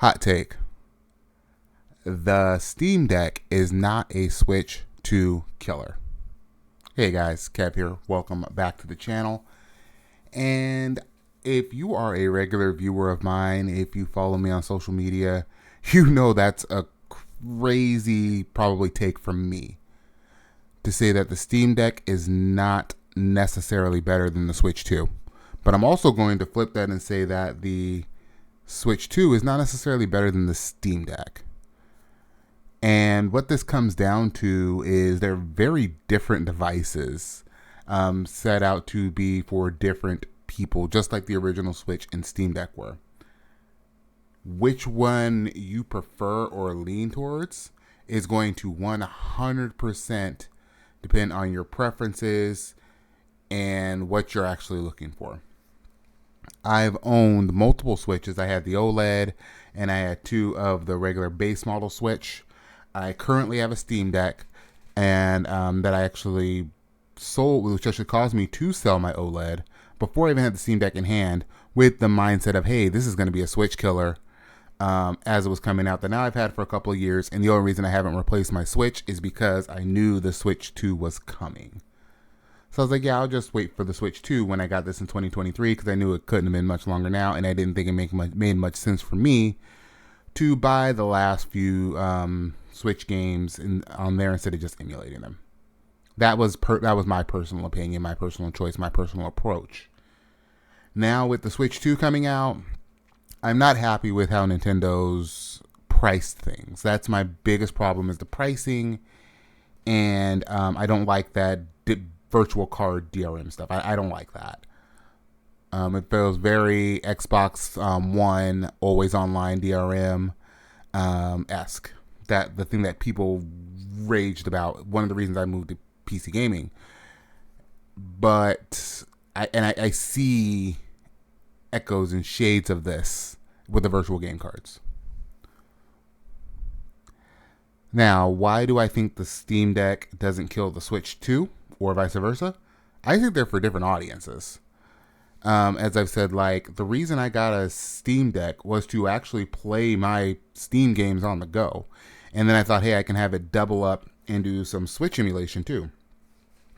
Hot take. The Steam Deck is not a Switch 2 killer. Hey guys, Kev here. Welcome back to the channel. And if you are a regular viewer of mine, if you follow me on social media, you know that's a crazy probably take from me to say that the Steam Deck is not necessarily better than the Switch 2. But I'm also going to flip that and say that the Switch 2 is not necessarily better than the Steam Deck. And what this comes down to is they're very different devices set out to be for different people, just like the original Switch and Steam Deck were. Which one you prefer or lean towards is going to 100% depend on your preferences and what you're actually looking for. I've owned multiple Switches. I had the OLED and I had two of the regular base model Switch. I currently have a Steam Deck and that I actually sold, which actually caused me to sell my OLED before I even had the Steam Deck in hand, with the mindset of, hey, this is going to be a Switch killer as it was coming out, that now I've had for a couple of years. And the only reason I haven't replaced my Switch is because I knew the Switch 2 was coming. So I was like, yeah, I'll just wait for the Switch 2 when I got this in 2023, because I knew it couldn't have been much longer now, and I didn't think it made much sense for me to buy the last few Switch games on there instead of just emulating them. That was my personal opinion, my personal choice, my personal approach. Now with the Switch 2 coming out, I'm not happy with how Nintendo's priced things. That's my biggest problem, is the pricing, and I don't like that virtual card DRM stuff. I don't like that. It feels very Xbox One always online DRM esque. That the thing that people raged about. One of the reasons I moved to PC gaming. But I see echoes and shades of this with the virtual game cards. Now, why do I think the Steam Deck doesn't kill the Switch 2 or vice versa? I think they're for different audiences. As I've said, like, the reason I got a Steam Deck was to actually play my Steam games on the go. And then I thought, hey, I can have it double up and do some Switch emulation too.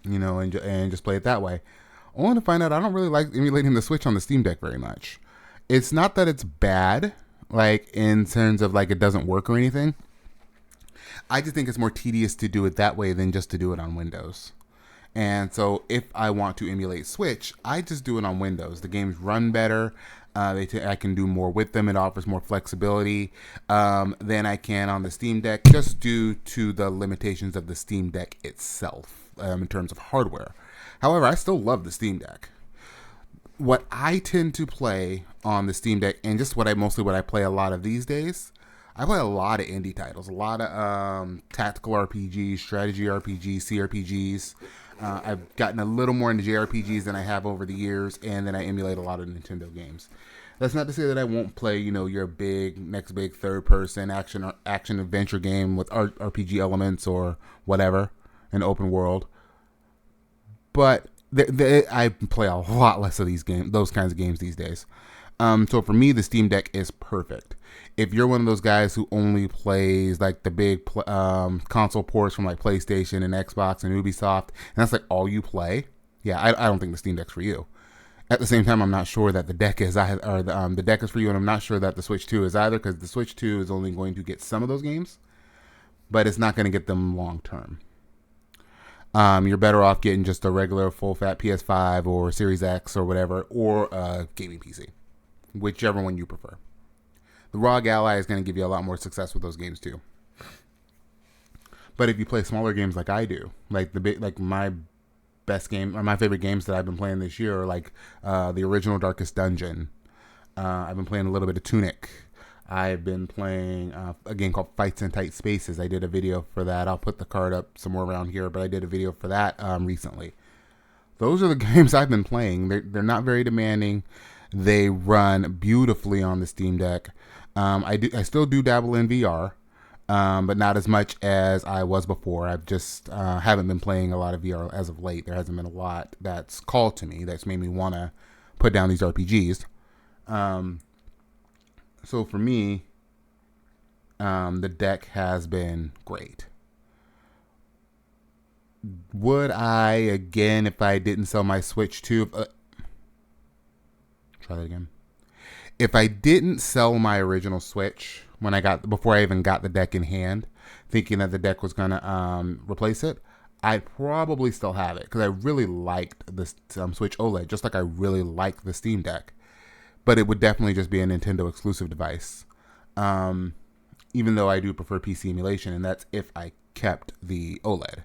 You know, and just play it that way. Only to find out I don't really like emulating the Switch on the Steam Deck very much. It's not that it's bad, like, in terms of, like, it doesn't work or anything. I just think it's more tedious to do it that way than just to do it on Windows. And so if I want to emulate Switch, I just do it on Windows. The games run better. I can do more with them. It offers more flexibility than I can on the Steam Deck, just due to the limitations of the Steam Deck itself in terms of hardware. However, I still love the Steam Deck. What I tend to play on the Steam Deck, and just what I play a lot of these days, I play a lot of indie titles, a lot of tactical RPGs, strategy RPGs, CRPGs. I've gotten a little more into JRPGs than I have over the years, and then I emulate a lot of Nintendo games. That's not to say that I won't play, you know, your next big third-person action adventure game with RPG elements or whatever, an open world. But I play a lot less of those kinds of games these days. So for me, the Steam Deck is perfect. If you're one of those guys who only plays like the big console ports from like PlayStation and Xbox and Ubisoft, and that's like all you play, yeah, I don't think the Steam Deck's for you. At the same time, I'm not sure that the deck is the deck is for you, and I'm not sure that the Switch 2 is either, because the Switch 2 is only going to get some of those games, but it's not going to get them long term. You're better off getting just a regular full fat PS5 or Series X or whatever, or a gaming PC, whichever one you prefer. The ROG Ally is going to give you a lot more success with those games too. But if you play smaller games like I do, like my best game, or my favorite games that I've been playing this year are like the original Darkest Dungeon. I've been playing a little bit of Tunic. I've been playing a game called Fights in Tight Spaces. I did a video for that. I'll put the card up somewhere around here, but I did a video for that recently. Those are the games I've been playing. They're not very demanding. They run beautifully on the Steam Deck. I still do dabble in VR, but not as much as I was before. I've just haven't been playing a lot of VR as of late. There hasn't been a lot that's called to me that's made me want to put down these RPGs. So for me, The deck has been great. Would I, again, if I didn't sell my Switch 2... try that again. If I didn't sell my original Switch before I even got the deck in hand, thinking that the deck was going to replace it, I'd probably still have it because I really liked the Switch OLED, just like I really like the Steam Deck. But it would definitely just be a Nintendo exclusive device. Even though I do prefer PC emulation, and that's if I kept the OLED.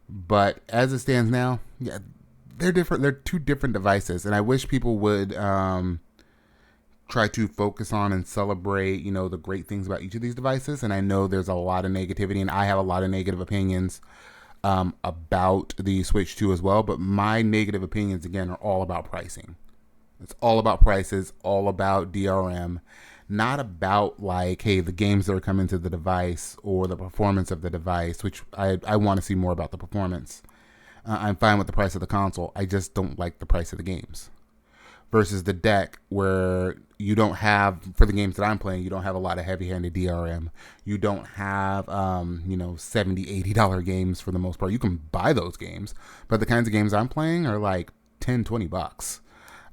But as it stands now, yeah, they're different. They're two different devices, and I wish people would try to focus on and celebrate, the great things about each of these devices. And I know there's a lot of negativity, and I have a lot of negative opinions about the Switch 2 as well. But my negative opinions, again, are all about pricing. It's all about prices, all about DRM, not about like, hey, the games that are coming to the device or the performance of the device, which I want to see more about the performance. I'm fine with the price of the console. I just don't like the price of the games. Versus the deck, where you don't have, for the games that I'm playing, you don't have a lot of heavy-handed DRM. You don't have, $70, $80 games for the most part. You can buy those games, but the kinds of games I'm playing are like $10, $20.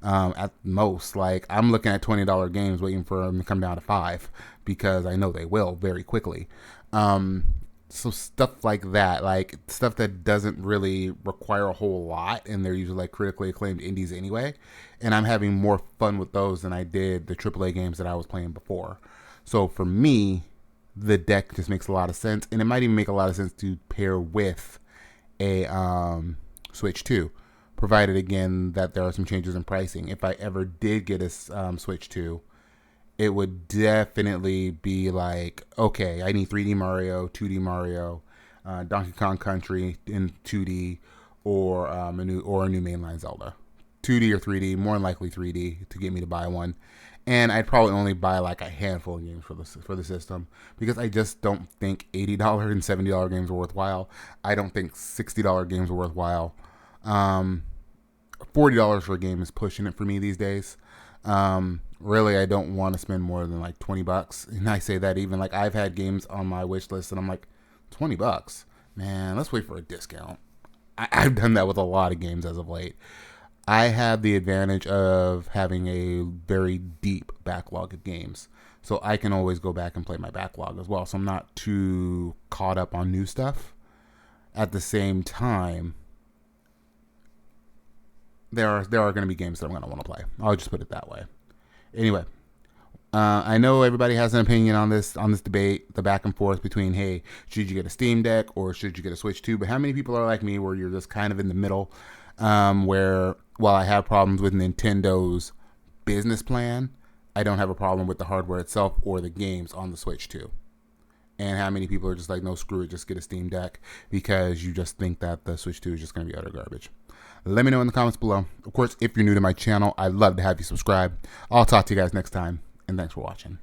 At most. Like, I'm looking at $20 games waiting for them to come down to $5 because I know they will very quickly. So stuff like that, like stuff that doesn't really require a whole lot, and they're usually like critically acclaimed indies anyway. And I'm having more fun with those than I did the AAA games that I was playing before. So for me, the deck just makes a lot of sense, and it might even make a lot of sense to pair with a Switch 2. Provided, again, that there are some changes in pricing. If I ever did get a Switch 2, it would definitely be like, okay, I need 3D Mario, 2D Mario, Donkey Kong Country in 2D, or a new mainline Zelda. 2D or 3D, more than likely 3D to get me to buy one. And I'd probably only buy like a handful of games for the system because I just don't think $80 and $70 games are worthwhile. I don't think $60 games are worthwhile. $40 for a game is pushing it for me these days. Really, I don't want to spend more than like $20. And I say that even like I've had games on my wish list and I'm like, $20? Man, let's wait for a discount. I've done that with a lot of games as of late. I have the advantage of having a very deep backlog of games. So I can always go back and play my backlog as well. So I'm not too caught up on new stuff. At the same time, there are going to be games that I'm going to want to play. I'll just put it that way. Anyway, I know everybody has an opinion on this debate, the back and forth between, hey, should you get a Steam Deck or should you get a Switch 2? But how many people are like me where you're just kind of in the middle, where while I have problems with Nintendo's business plan, I don't have a problem with the hardware itself or the games on the Switch 2. And how many people are just like, no, screw it, just get a Steam Deck because you just think that the Switch 2 is just going to be utter garbage. Let me know in the comments below. Of course, if you're new to my channel, I'd love to have you subscribe. I'll talk to you guys next time, and thanks for watching.